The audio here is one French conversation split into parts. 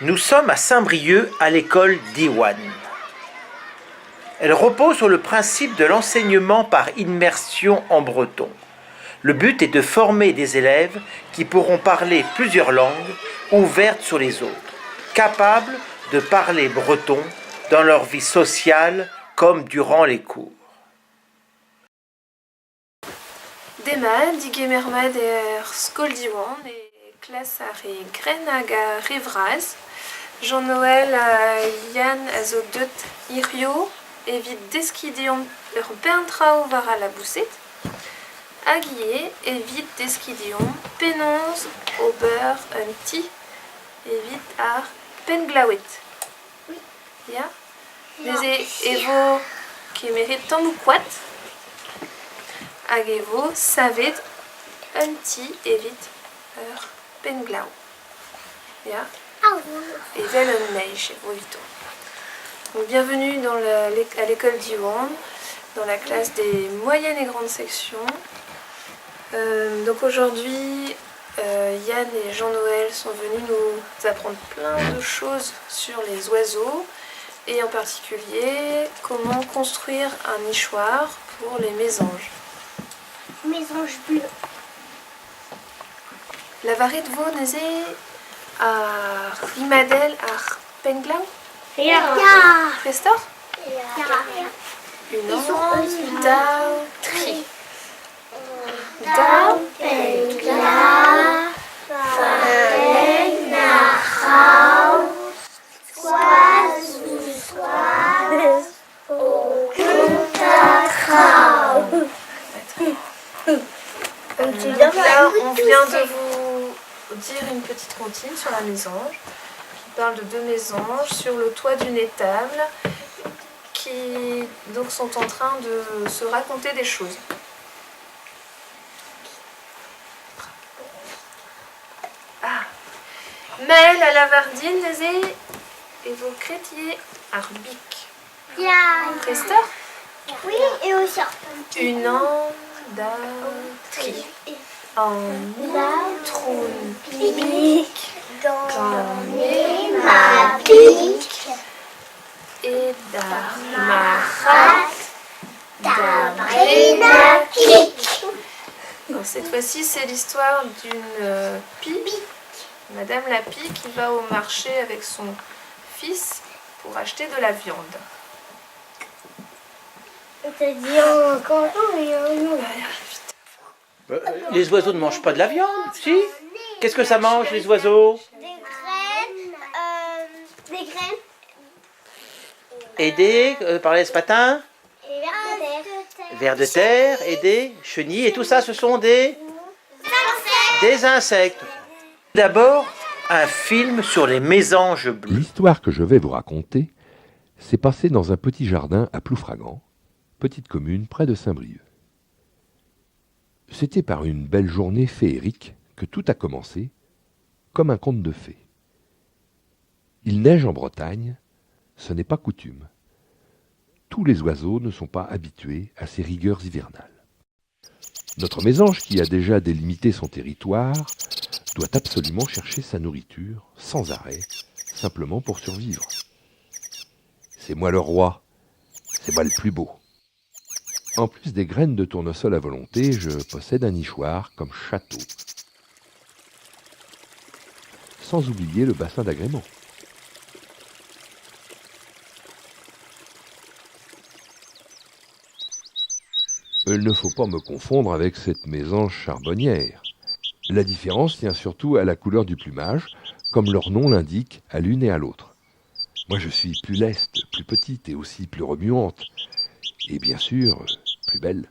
Nous sommes à Saint-Brieuc, à l'école Diwan. Elle repose sur le principe de l'enseignement par immersion en breton. Le but est de former des élèves qui pourront parler plusieurs langues, ouvertes sur les autres, capables de parler breton dans leur vie sociale comme durant les cours. Dema, digemermad skol Diwan et classe à Grenag à Rivraz. Jean-Noël Yann azo deut irio evit deskidion bentrao var à la bousset. Aguier evit deskidion penonz ober un ti evit ar penglawet. Oui. Ya? Des evo qui mérite tant ou quat. Hag evo savet un ti evit ar penglau. Ya? Et vel un neige, vito. Donc bienvenue à l'école Diwan, dans la classe des moyennes et grandes sections. Donc aujourd'hui, Yann et Jean-Noël sont venus nous apprendre plein de choses sur les oiseaux et en particulier comment construire un nichoir pour les mésanges. Mésange bleu. La varite vaut à Rimadel à Penglau. Restor? Une onde d'au tri. Dau Penglau, Faren Nachau, Soaz ou Soaz, au Contatrau. Là, on vient de vous dire une petite comptine sur la mésange qui parle de deux mésanges sur le toit d'une étable qui donc sont en train de se raconter des choses. Ah, Mel à la vardine et vos crétiers arbic. Prestor? Oui, et aussi Une andatrie. En outroun pique, dans ma pique, et dar marat, d'Abrina pique. Alors, cette fois-ci, c'est l'histoire d'une pie, Madame la pie, qui va au marché avec son fils pour acheter de la viande. T'as dit en canton et en nous. Les oiseaux ne mangent pas de la viande, si? Qu'est-ce que ça mange, les oiseaux? Des graines. Et des, parlait ce matin, Et vers de terre et des chenilles, et tout ça, ce sont des insectes. D'abord, un film sur les mésanges bleus. L'histoire que je vais vous raconter s'est passée dans un petit jardin à Ploufragan, petite commune près de Saint-Brieuc. C'était par une belle journée féerique que tout a commencé, comme un conte de fées. Il neige en Bretagne, ce n'est pas coutume. Tous les oiseaux ne sont pas habitués à ces rigueurs hivernales. Notre mésange, qui a déjà délimité son territoire, doit absolument chercher sa nourriture, sans arrêt, simplement pour survivre. C'est moi le roi, c'est moi le plus beau. En plus des graines de tournesol à volonté, je possède un nichoir comme château. Sans oublier le bassin d'agrément. Il ne faut pas me confondre avec cette mésange charbonnière. La différence tient surtout à la couleur du plumage, comme leur nom l'indique à l'une et à l'autre. Moi je suis plus leste, plus petite et aussi plus remuante. Et bien sûr, plus belle.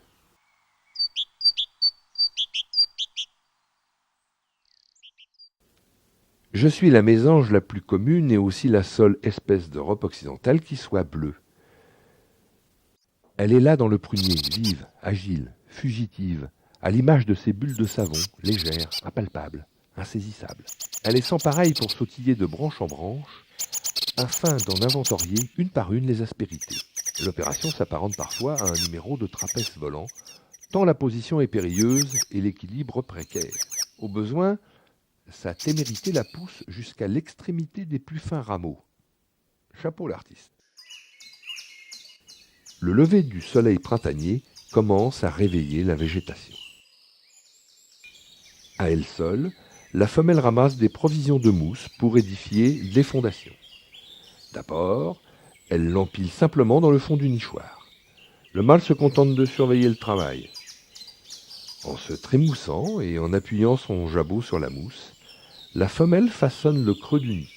Je suis la mésange la plus commune et aussi la seule espèce d'Europe occidentale qui soit bleue. Elle est là dans le prunier, vive, agile, fugitive, à l'image de ces bulles de savon, légères, impalpables, insaisissables. Elle est sans pareille pour sautiller de branche en branche, afin d'en inventorier une par une les aspérités. L'opération s'apparente parfois à un numéro de trapèze volant, tant la position est périlleuse et l'équilibre précaire. Au besoin, sa témérité la pousse jusqu'à l'extrémité des plus fins rameaux. Chapeau l'artiste. Le lever du soleil printanier commence à réveiller la végétation. À elle seule, la femelle ramasse des provisions de mousse pour édifier des fondations. D'abord, elle l'empile simplement dans le fond du nichoir. Le mâle se contente de surveiller le travail. En se trémoussant et en appuyant son jabot sur la mousse, la femelle façonne le creux du nid.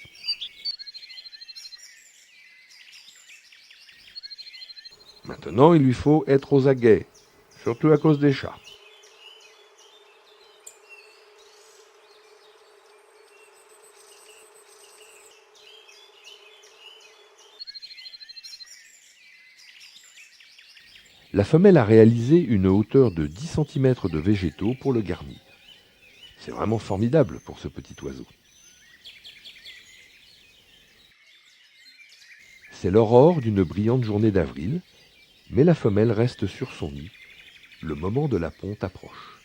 Maintenant, il lui faut être aux aguets, surtout à cause des chats. La femelle a réalisé une hauteur de 10 cm de végétaux pour le garnir. C'est vraiment formidable pour ce petit oiseau. C'est l'aurore d'une brillante journée d'avril, mais la femelle reste sur son nid. Le moment de la ponte approche.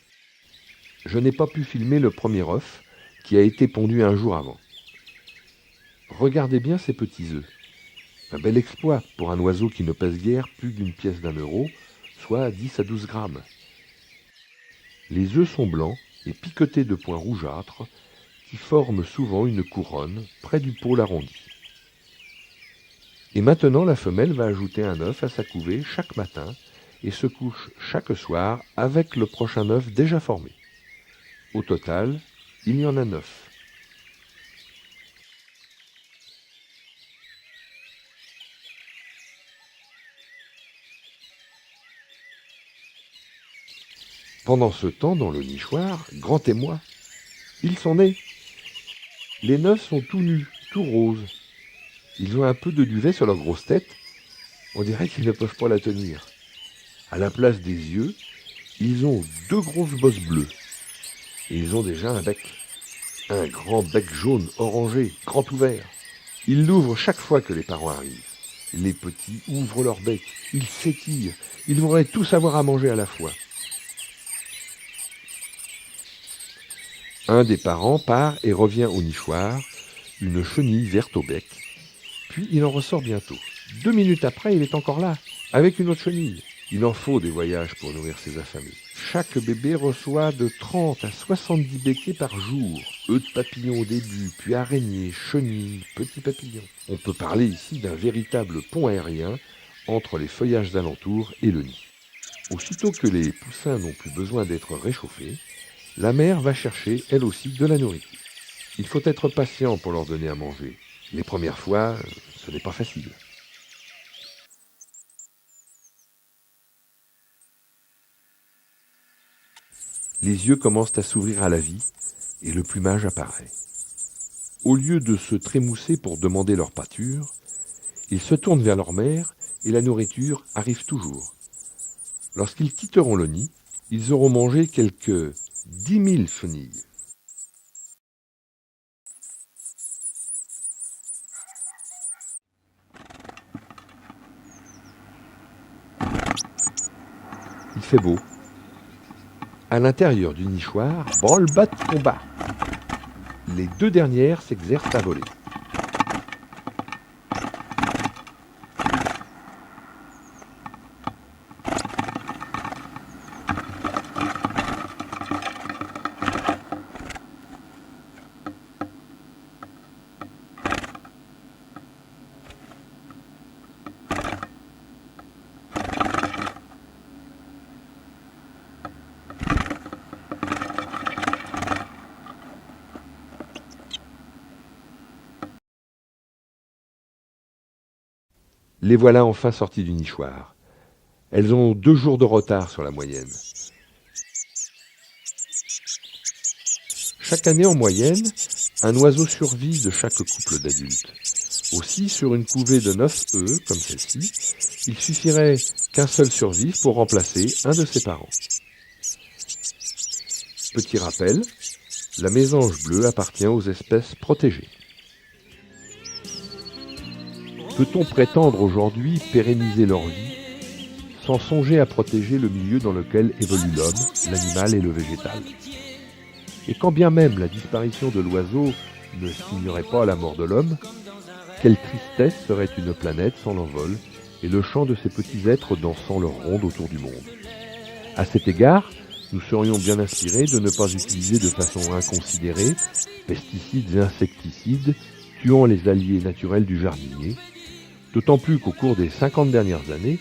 Je n'ai pas pu filmer le premier œuf qui a été pondu un jour avant. Regardez bien ces petits œufs. Un bel exploit pour un oiseau qui ne pèse guère plus d'une pièce d'1 €, soit 10 à 12 grammes. Les œufs sont blancs et piquetés de points rougeâtres qui forment souvent une couronne près du pôle arrondi. Et maintenant, la femelle va ajouter un œuf à sa couvée chaque matin et se couche chaque soir avec le prochain œuf déjà formé. Au total, il y en a 9. Pendant ce temps, dans le nichoir, grand témoin, ils sont nés. Les 9 sont tout nus, tout roses. Ils ont un peu de duvet sur leur grosse tête. On dirait qu'ils ne peuvent pas la tenir. À la place des yeux, ils ont 2 grosses bosses bleues. Et ils ont déjà un bec. Un grand bec jaune orangé, grand ouvert. Ils l'ouvrent chaque fois que les parents arrivent. Les petits ouvrent leur bec, ils s'étirent. Ils voudraient tous avoir à manger à la fois. Un des parents part et revient au nichoir, une chenille verte au bec. Puis il en ressort bientôt. 2 minutes après, il est encore là, avec une autre chenille. Il en faut des voyages pour nourrir ses affamés. Chaque bébé reçoit de 30 à 70 becquets par jour. Œufs de papillons au début, puis araignées, chenilles, petits papillons. On peut parler ici d'un véritable pont aérien entre les feuillages alentours et le nid. Aussitôt que les poussins n'ont plus besoin d'être réchauffés, la mère va chercher, elle aussi, de la nourriture. Il faut être patient pour leur donner à manger. Les premières fois, ce n'est pas facile. Les yeux commencent à s'ouvrir à la vie et le plumage apparaît. Au lieu de se trémousser pour demander leur pâture, ils se tournent vers leur mère et la nourriture arrive toujours. Lorsqu'ils quitteront le nid, ils auront mangé quelques 10 000 chenilles. Il fait beau. À l'intérieur du nichoir, branle-bas de combat. Les 2 dernières s'exercent à voler. Les voilà enfin sorties du nichoir. Elles ont 2 jours de retard sur la moyenne. Chaque année en moyenne, un oiseau survit de chaque couple d'adultes. Aussi, sur une couvée de 9 œufs, comme celle-ci, il suffirait qu'un seul survive pour remplacer un de ses parents. Petit rappel, la mésange bleue appartient aux espèces protégées. Peut-on prétendre aujourd'hui pérenniser leur vie sans songer à protéger le milieu dans lequel évoluent l'homme, l'animal et le végétal ? Et quand bien même la disparition de l'oiseau ne signerait pas la mort de l'homme, quelle tristesse serait une planète sans l'envol et le chant de ces petits êtres dansant leur ronde autour du monde. À cet égard, nous serions bien inspirés de ne pas utiliser de façon inconsidérée pesticides et insecticides tuant les alliés naturels du jardinier, d'autant plus qu'au cours des 50 dernières années,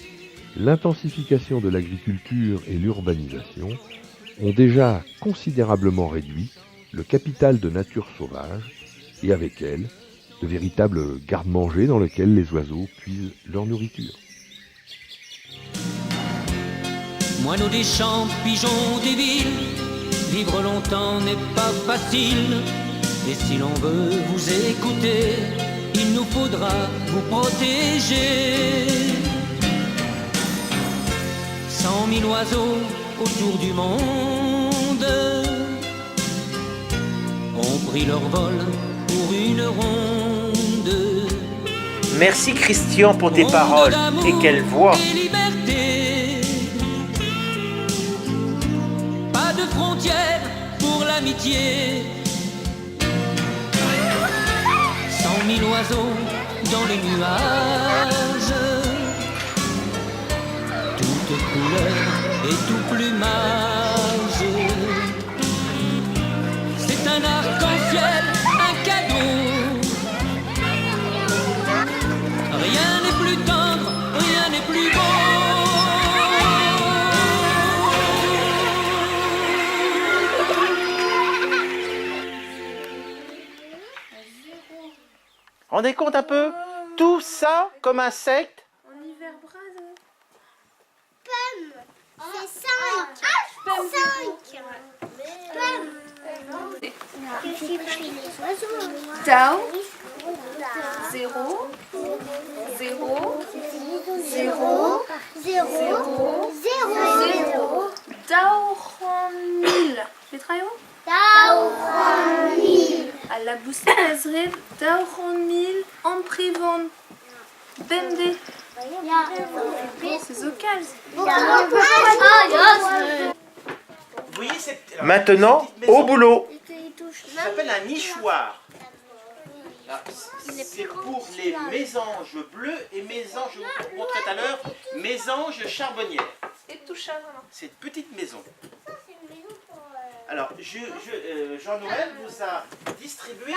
l'intensification de l'agriculture et l'urbanisation ont déjà considérablement réduit le capital de nature sauvage et avec elle, de véritables garde-manger dans lesquels les oiseaux puisent leur nourriture. Moineaux des champs, pigeons des villes, vivre longtemps n'est pas facile. Et si l'on veut vous écouter, il nous faudra vous protéger. 100 000 oiseaux autour du monde ont pris leur vol pour une ronde. Merci Christian pour tes paroles et quelle voix. Pas de frontières pour l'amitié. 100 000 oiseaux dans les nuages, toutes couleurs et tout plumage. C'est un arc-en-ciel, un cadeau. Rien n'est plus tendre, rien n'est plus beau. Rendez compte un peu, tout ça comme insecte. En hiver brase. C'est 5. Je suis pris les oiseaux. Tao. 0. 0. 0. 0. 0. Dauchonil. Betrayo? Dauchonil. À la bousserie Dauchonil en privant. Bende. C'est Zokal. Vous voyez cette... Maintenant, au boulot. Ça s'appelle un nichoir. C'est pour les mésanges bleus et mésanges, je vous montrerai tout à l'heure, mésanges charbonnières. Et tout ça, vraiment. C'est une petite maison. Alors, Jean-Noël vous a distribué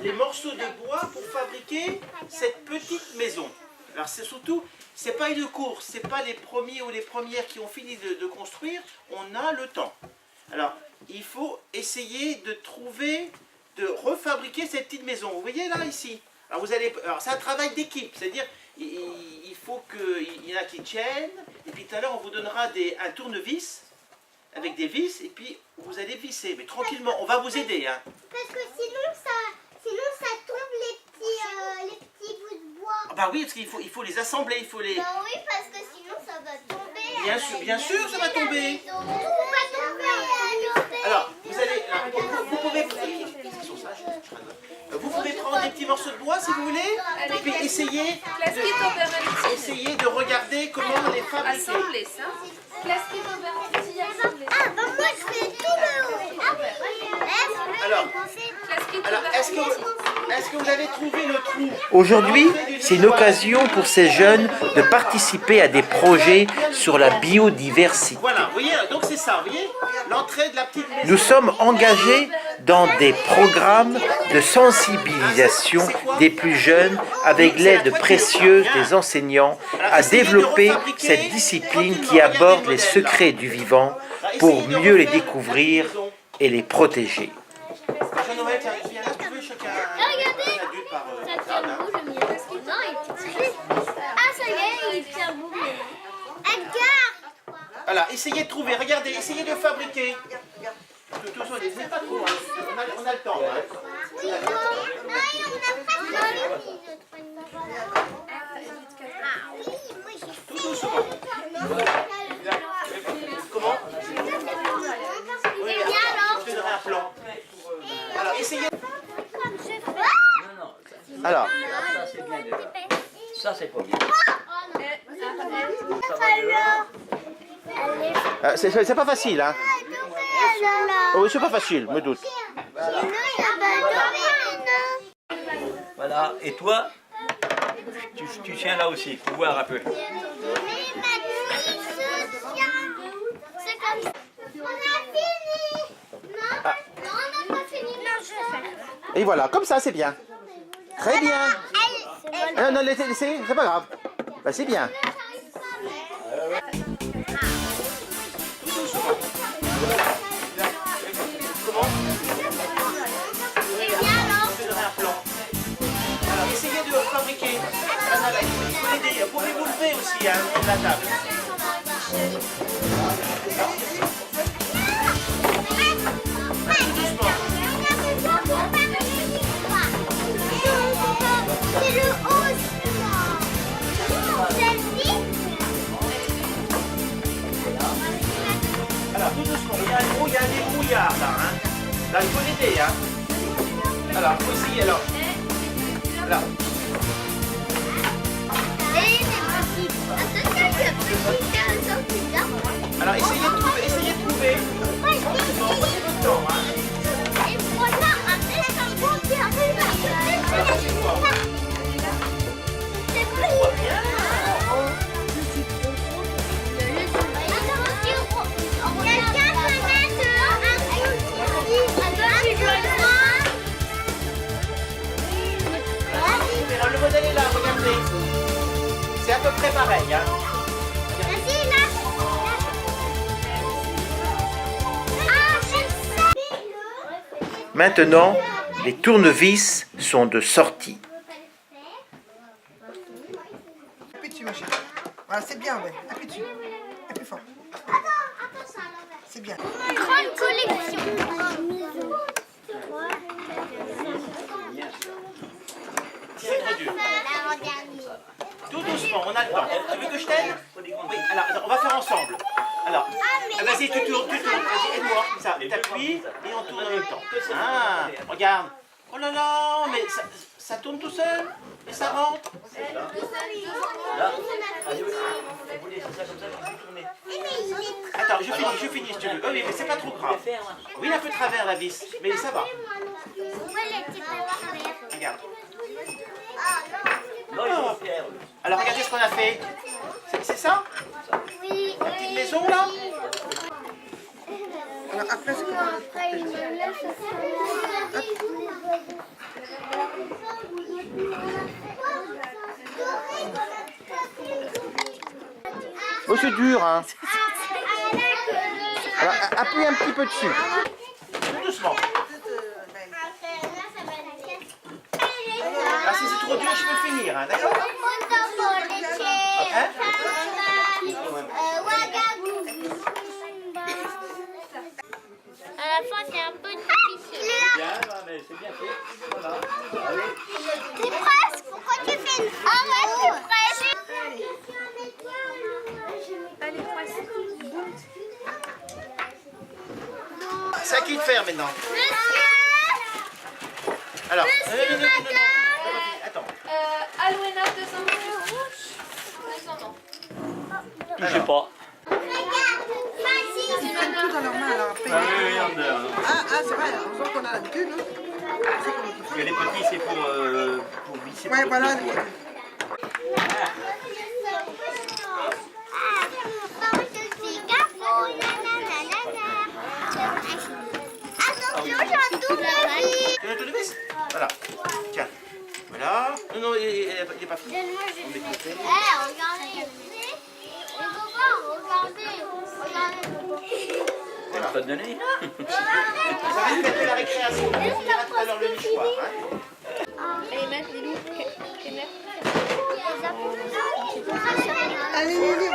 les morceaux de bois pour fabriquer cette petite maison. Alors, c'est surtout, c'est pas une course, c'est pas les premiers ou les premières qui ont fini de construire, on a le temps. Alors, il faut essayer de trouver, de refabriquer cette petite maison. Vous voyez là, ici. Alors, c'est un travail d'équipe, c'est-à-dire, il faut qu'il y en a qui tiennent, et puis tout à l'heure, on vous donnera un tournevis, avec des vis, et puis vous allez visser, mais tranquillement, on va vous aider. Hein. Parce que sinon ça tombe les petits bouts de bois. Ah bah oui, parce qu'il faut les assembler, il faut les... Bah oui, parce que sinon ça va tomber. Bien sûr, ça va tomber. Tout va tomber. Alors, vous allez... Vous pouvez prendre des petits morceaux de bois, si vous voulez, et puis essayer de regarder comment les fabriquer. Assembler ça. Ah, bah moi je fais tout le haut. Alors, est-ce que vous avez trouvé le trou? Aujourd'hui, c'est une occasion pour ces jeunes de participer à des projets sur la biodiversité. Voilà, vous voyez, donc c'est ça, vous voyez, l'entrée de la petite maison. Nous sommes engagés dans des programmes de sensibilisation des plus jeunes avec l'aide précieuse des enseignants à développer cette discipline qui aborde les secrets du vivant pour mieux les découvrir et les protéger. Jean-Noël, viens là, tu veux chacun un adulte par table, hein. Ah, ça y est, il tient beau. Edgar! Voilà, essayez de trouver, regardez, essayez de fabriquer. De toute façon, n'hésitez pas trop, hein. On a le temps. Hein. Oui, on a pas Ah oui, moi j'ai Tout doucement. Comment? Oui, je te donnerai un plan. Alors, essayez. Alors, Ça c'est bien déjà. Ça c'est pas bien. c'est pas facile, hein. là. Oh oui, c'est pas facile, me doute. Sinon, il y a pas de Voilà, et toi, tu tiens là aussi, pour voir un peu. Mais Mathis se tient. C'est comme ça. On a fini. Non, non, on n'a pas fini. Non, je vais faire. Et voilà, comme ça, c'est bien. Très bien. Non, non, laissez, c'est pas grave. Bah, c'est bien. Essayez de fabriquer un avec. Vous pouvez vous lever aussi, hein, de la table. C'est le haut, celle-ci. Alors, tout doucement, il y a des brouillards là. Hein. Là, il faut l'aider. Hein. Alors, il faut essayer alors. Là. Alors, essayez de trouver. Tranquillement, prenez votre temps. Hein. Alors, le modèle est là, regardez. C'est à peu près pareil. Hein. Maintenant, les tournevis sont de sortie. Appuie dessus, ma chérie. Voilà, c'est bien, ouais. Appuie dessus. Appuie fort. C'est bien. Grande collection. C'est trop dur. Tout doucement, on a le temps. Tu veux que je t'aide? Oui, alors on va faire ensemble. Alors, vas-y, tu tournes, vas-y, aide-moi. Ça, t'appuies et on tourne en même temps. Ah, regarde. Oh là là, mais ça tourne tout seul et ça rentre. Attends, je finis si tu veux. Oh oui, mais c'est pas trop grave. Oui, il a un peu de travers la vis, mais ça va. Regarde. Oh. Alors regardez ce qu'on a fait. C'est ça? Oui. La petite maison là? Alors après, c'est Oh, c'est dur, hein. Alors, appuie un petit peu dessus. Tout doucement. Ah, si c'est trop dur, je peux finir, hein, d'accord? Hein? À la fin, c'est un peu difficile. Mais c'est bien fait. Voilà. T'es presque. Pourquoi tu fais une... Ah ouais, je suis presque. C'est à qui de faire maintenant? Alors, Monsieur, attends. Alwena, 200 descendant. Je sais pas. Ils prennent tout dans leurs mains, alors après. C'est vrai, on voit qu'on a l'habitude. Hein. C'est comme il faut. Les petits, c'est pour visser. Ouais, voilà. Attention, j'ai un tournevis. Tu veux un tournevis? Voilà. Tiens. Voilà. Non, non, il n'est pas fini. Donne-moi, je vais mettre. Regardez. Tu vas te donner. Ça va être la récréation. On finira tout à l'heure le mouchoir. Hein. Et mettre les loups. Allez, Lily.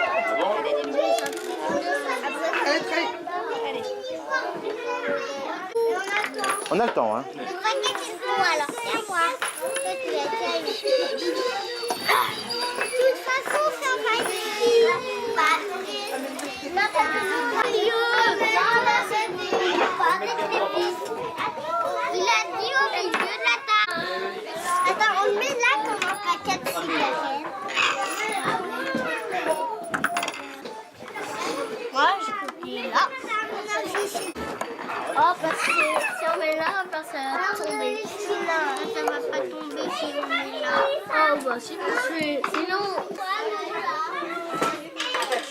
Allez, très. On a le temps, hein. Le paquet qui se voit, alors c'est à moi. Toi, tu as déjà eu. De toute façon, ça va être il a dit au milieu de la table. Attends, on le met là comme un paquet de cigarettes. Moi, j'ai copié là. parce que si on met là, ça va tomber. Ça va pas tomber si on met là. Oh bah si, sinon...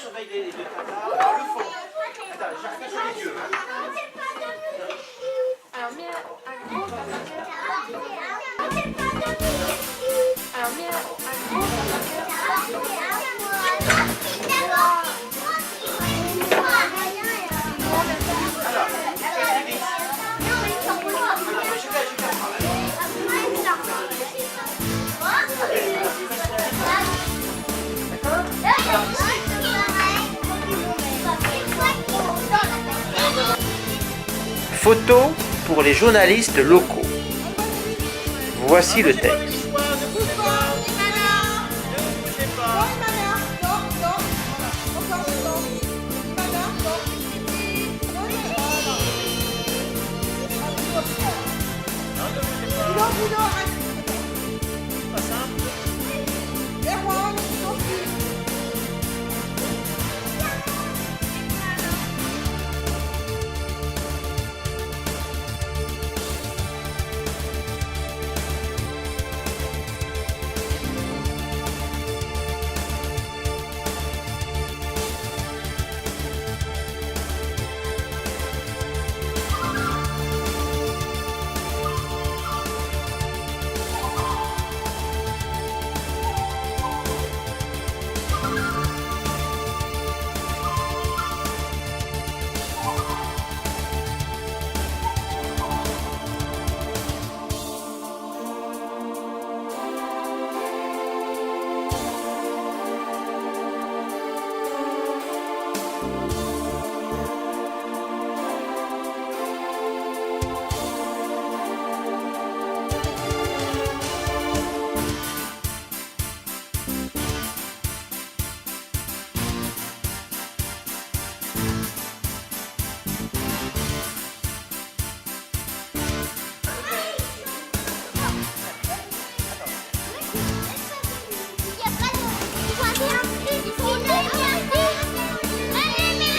Surveille les deux tatas. Le fond. Attends, j'arrache les yeux. Alors mets un gros Alors mets un gros Photo pour les journalistes locaux. Voici le texte.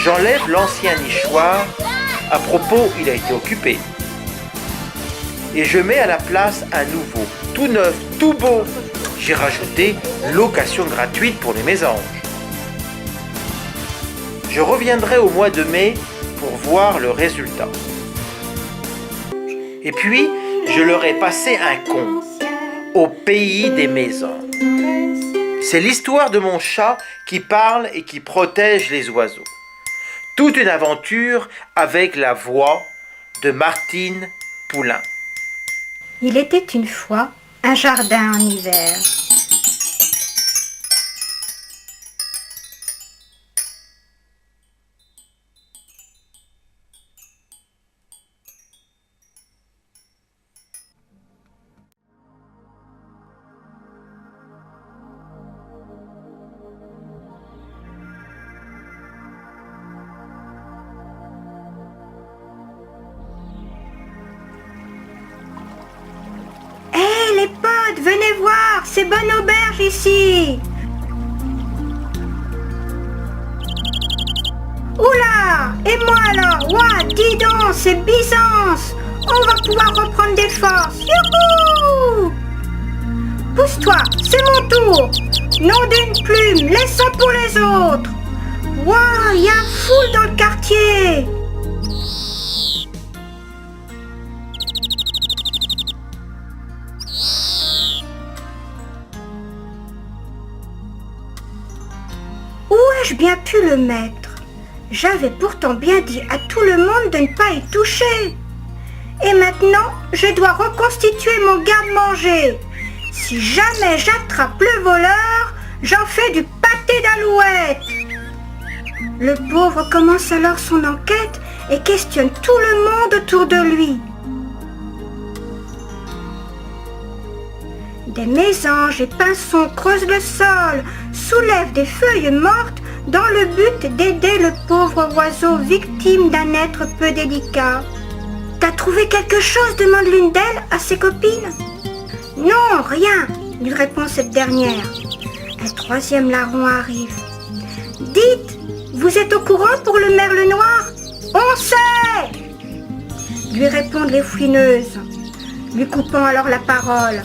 J'enlève l'ancien nichoir. À propos, il a été occupé. Et je mets à la place un nouveau, tout neuf, tout beau. J'ai rajouté location gratuite pour les mésanges. Je reviendrai au mois de mai pour voir le résultat. Et puis, je leur ai passé un conte au pays des maisons. C'est l'histoire de mon chat qui parle et qui protège les oiseaux. Toute une aventure avec la voix de Martine Poulain. Il était une fois un jardin en hiver. Les potes, venez voir, c'est bonne auberge ici. Oula, et moi alors, ouah, dis donc, c'est Byzance. On va pouvoir reprendre des forces. Youhou! Pousse-toi, c'est mon tour. Nom d'une plume, laisse ça pour les autres. Ouah, il y a un foule dans le quartier. Où ai-je bien pu le mettre? J'avais pourtant bien dit à tout le monde de ne pas y toucher. Et maintenant, je dois reconstituer mon garde-manger. Si jamais j'attrape le voleur, j'en fais du pâté d'alouette. Le pauvre commence alors son enquête et questionne tout le monde autour de lui. Des mésanges et pinsons creusent le sol, soulèvent des feuilles mortes dans le but d'aider le pauvre oiseau victime d'un être peu délicat. « T'as trouvé quelque chose ?» demande l'une d'elles à ses copines. « Non, rien !» lui répond cette dernière. Un troisième larron arrive. « Dites, vous êtes au courant pour le merle noir ? On sait !» lui répondent les fouineuses, lui coupant alors la parole.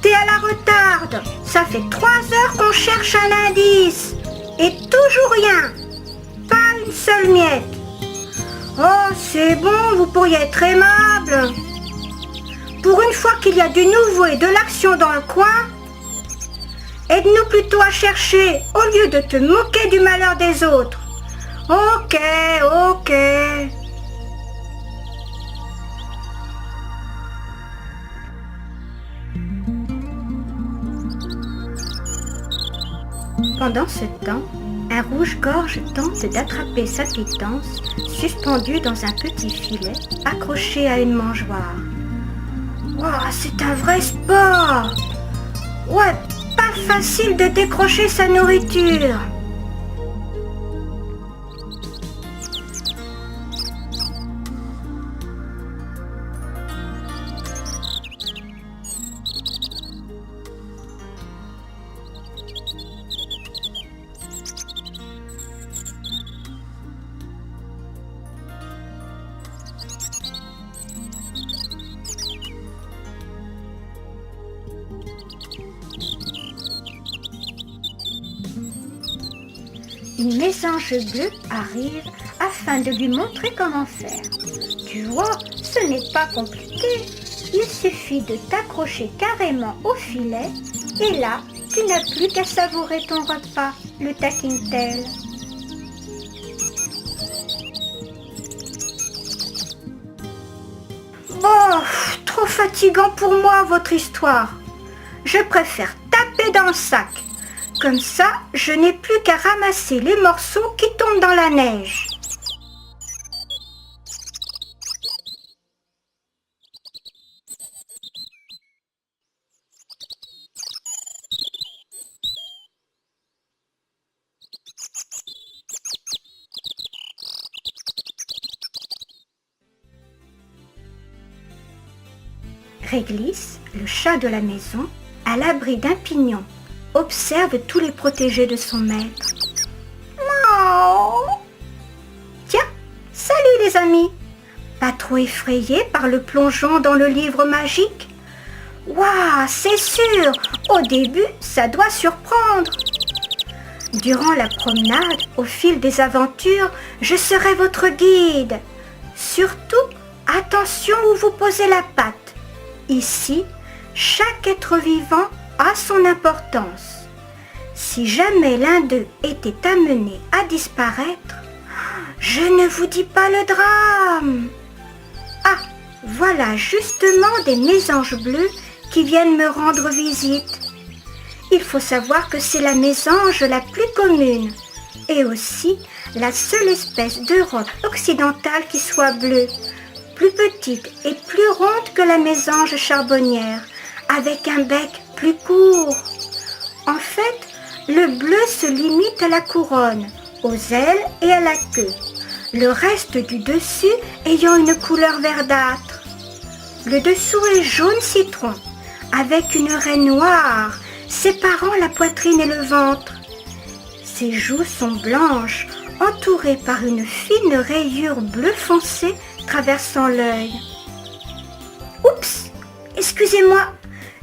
T'es à la retarde, ça fait 3 heures qu'on cherche un indice, et toujours rien, pas une seule miette. Oh, c'est bon, vous pourriez être aimable. Pour une fois qu'il y a du nouveau et de l'action dans le coin, aide-nous plutôt à chercher au lieu de te moquer du malheur des autres. Ok, ok. Pendant ce temps, un rouge-gorge tente d'attraper sa pitance, suspendue dans un petit filet, accroché à une mangeoire. Wow, c'est un vrai sport! Ouais, pas facile de décrocher sa nourriture. Une mésange bleue arrive afin de lui montrer comment faire. Tu vois, ce n'est pas compliqué. Il suffit de t'accrocher carrément au filet et là, tu n'as plus qu'à savourer ton repas, le taquine-t-elle. Oh, trop fatigant pour moi votre histoire. Je préfère taper dans le sac. Comme ça, je n'ai plus qu'à ramasser les morceaux qui tombent dans la neige. Réglisse, le chat de la maison, à l'abri d'un pignon, observe tous les protégés de son maître. Miaou. Tiens, salut les amis. Pas trop effrayés par le plongeon dans le livre magique? Waouh, c'est sûr, au début, ça doit surprendre. Durant la promenade, au fil des aventures, je serai votre guide. Surtout, attention où vous posez la patte. Ici, chaque être vivant a son importance. Si jamais l'un d'eux était amené à disparaître, je ne vous dis pas le drame. Ah, voilà justement des mésanges bleus qui viennent me rendre visite. Il faut savoir que c'est la mésange la plus commune et aussi la seule espèce d'Europe occidentale qui soit bleue, plus petite et plus ronde que la mésange charbonnière, avec un bec plus court. En fait, le bleu se limite à la couronne, aux ailes et à la queue, le reste du dessus ayant une couleur verdâtre. Le dessous est jaune citron, avec une raie noire séparant la poitrine et le ventre. Ses joues sont blanches, entourées par une fine rayure bleu foncé traversant l'œil. Oups, excusez-moi,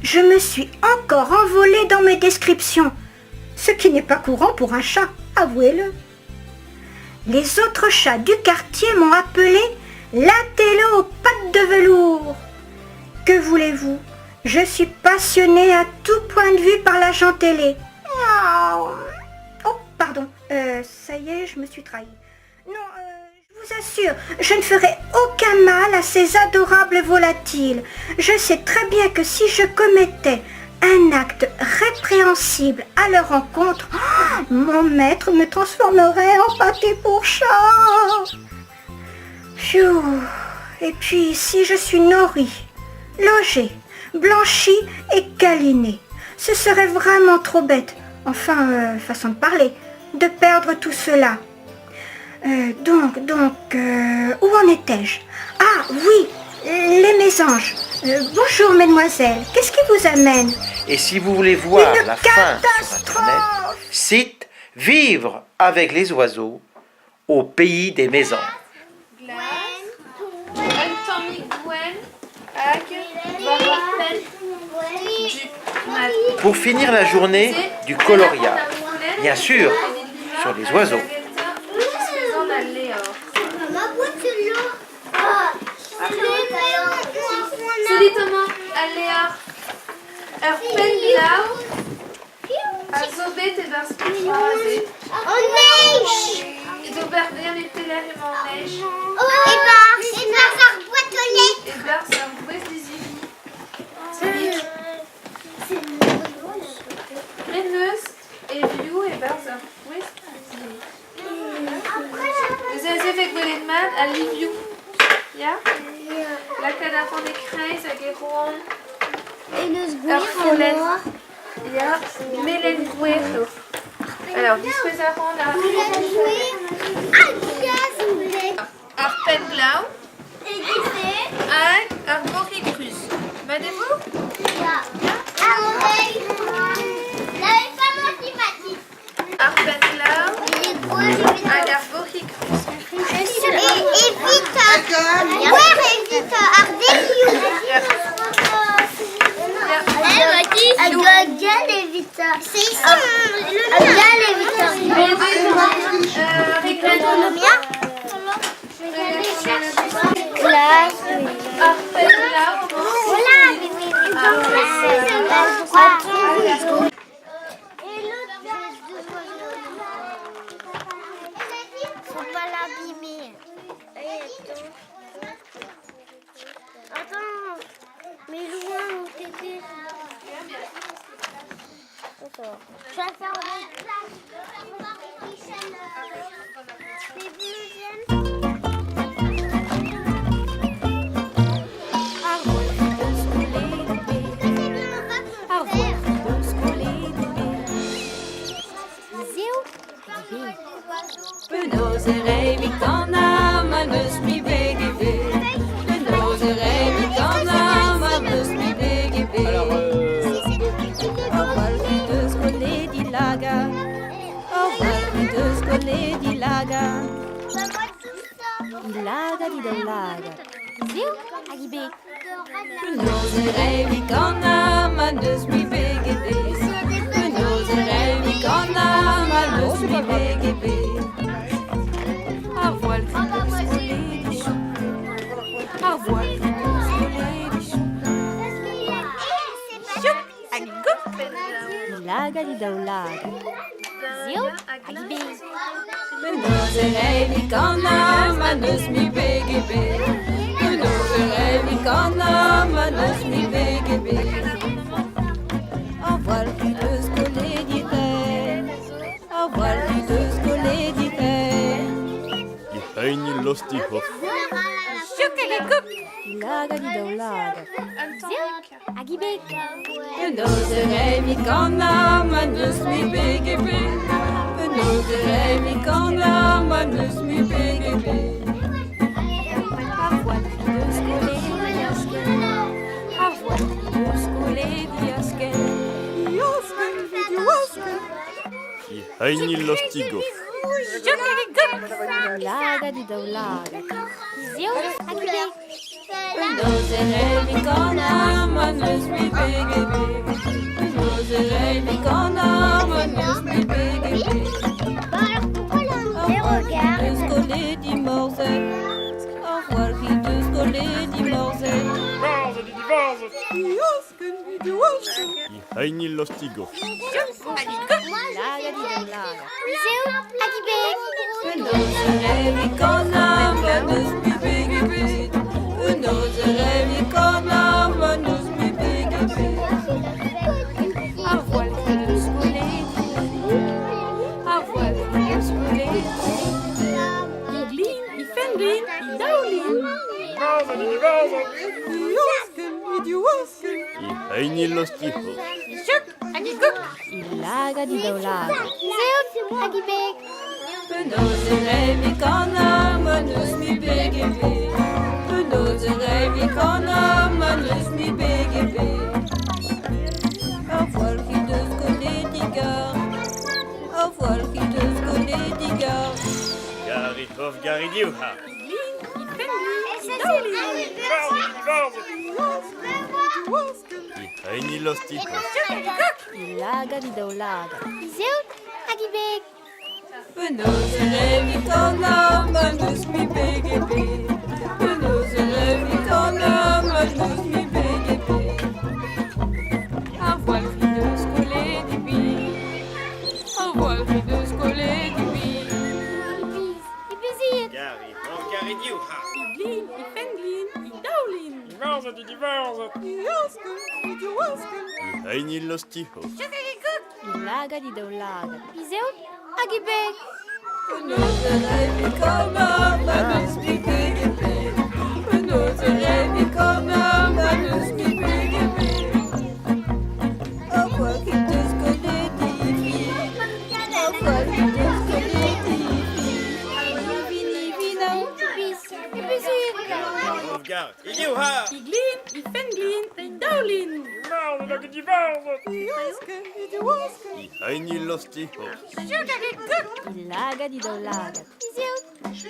je me suis encore envolée dans mes descriptions, ce qui n'est pas courant pour un chat, avouez-le. Les autres chats du quartier m'ont appelé l'Atello aux pattes de velours. Que voulez-vous? Je suis passionnée à tout point de vue par la gentillesse. Oh, pardon, ça y est, je me suis trahie. Non, je vous assure, je ne ferai aucun mal à ces adorables volatiles. Je sais très bien que si je commettais un acte répréhensible à leur encontre, mon maître me transformerait en pâté pour chat. Pfiou. Et puis, si je suis nourrie, logée, blanchie et câlinée, ce serait vraiment trop bête, enfin, façon de parler, de perdre tout cela. Donc, où en étais-je? Ah oui, les mésanges. Bonjour mesdemoiselles, qu'est-ce qui vous amène? Et si vous voulez voir la fin sur Internet, site Vivre avec les oiseaux au pays des mésanges. Glace. Ag, Varpen, du Mat. Pour finir la journée, du coloriage. Bien sûr, sur les oiseaux. Solitament aller Penblau, Azobet et Barspitze. En neige. Du Berber et Peller et Manneige. Et par boîtonnette. Et Bar Saint-Bouès des Unis. Renneus et Viou et Bar Saint-Bouès des Unis. Vous avez fait Golenman à Liviou. Ja? La Canafon des Kreis à Guéron. Erfolen. Ja, Mélène Guerre. Alors, disposarons la Arpenblau. Un Boricrus. Madez-vous? Arpenblau. Un Boricrus. Et vite. Ouais, et vite. Ardeliou. Agal et Vita. C'est ici Agal et Vita. Le mien. Classe. Faut pas l'abîmer. Attends, mais loin où t'étais. Je vais faire Ilaga di daulaga. Ziu, agibek. Nozerei vikana, manus mi begebe. Nozerei vikana, manus mi begebe. A voile qui peut se coller du chou. A voile qui peut se coller du chou. Chou, agibek. Ilaga di daulaga. Ziu, agibek. Nozerei vikana, manus mi begebe. Nozerei vikana, manus mi begebe. A voile qui peut se coller du rêve. A voile qui peut se coller du rêve. Heini losti hof. Choukalikouk. Ilaga di daulaga. Ziu, agibek. Nozerei vikana, manus mi begebe. Nozerei vikana, manus mi begebe. A voile qui peut se coller du yasken. A voile qui peut se coller du yasken. Yasken, du yasken. Heini losti gof. Laga di daulaga. Ziu, agibek. Nozerei vikana, manus mi begebe. Nozerei vikana, manus mi begebe. A voile qui peut se coller du morzel. A voile qui peut se coller du morzel. Yasken, du yasken. Heini losti gof. Laga di daulaga. Ziu, agibek. Nozerei vikana, manus mi begebe. Nozerei vikana, manus mi begebe. A voile qui peut se coller du A voile qui peut se coller du Glin, I fenglin, I daulin. Yasken, du yasken. Heini losti hof. Chuk, agikouk. Ilaga di daulaga. Ziu, agibek. Nozerei vikana, manus mi begebe. Nozerei vikana, manus mi begebe. A voile qui peut se coller du gars. A voile qui peut se coller du gars. Gari hof, gari diuha. Glin, I fenglin, I daulin. Haini lostigo. Ilaga di daulaga. Zeut, agibek. Penozere vitona, manus mi BGB. Penozere vitona, manus mi BGB. Avoir de scoler du bi. Avoir de scoler du bi. Ibiziet. Gary, Gary Diuha. Iglin, ifenglin, idaulin. Haini lostigo. Ilaga di daulaga. Zeut, agibek. Penozere vitona, manus mi BGB. Penozere vitona, manus mi BGB. Avoir de scoler du bi. Avoir de scoler du bi. Vini, vino. Ibiziet. Gary Diuha. Iglin, ifenglin, idaulin. Haini lostigo. Ilaga di daulaga. Zeut,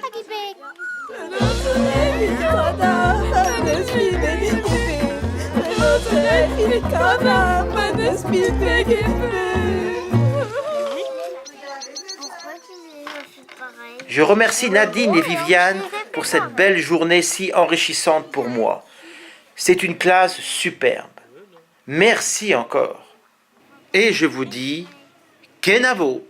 agibek. Penozere vitona, manus mi BGB. Penozere vitona, manus mi BGB. Pourquoi tu as fait pareil? Je remercie Nadine et Viviane pour cette belle journée si enrichissante pour moi. C'est une classe superbe. Merci encore. Et je vous dis, Kenavo!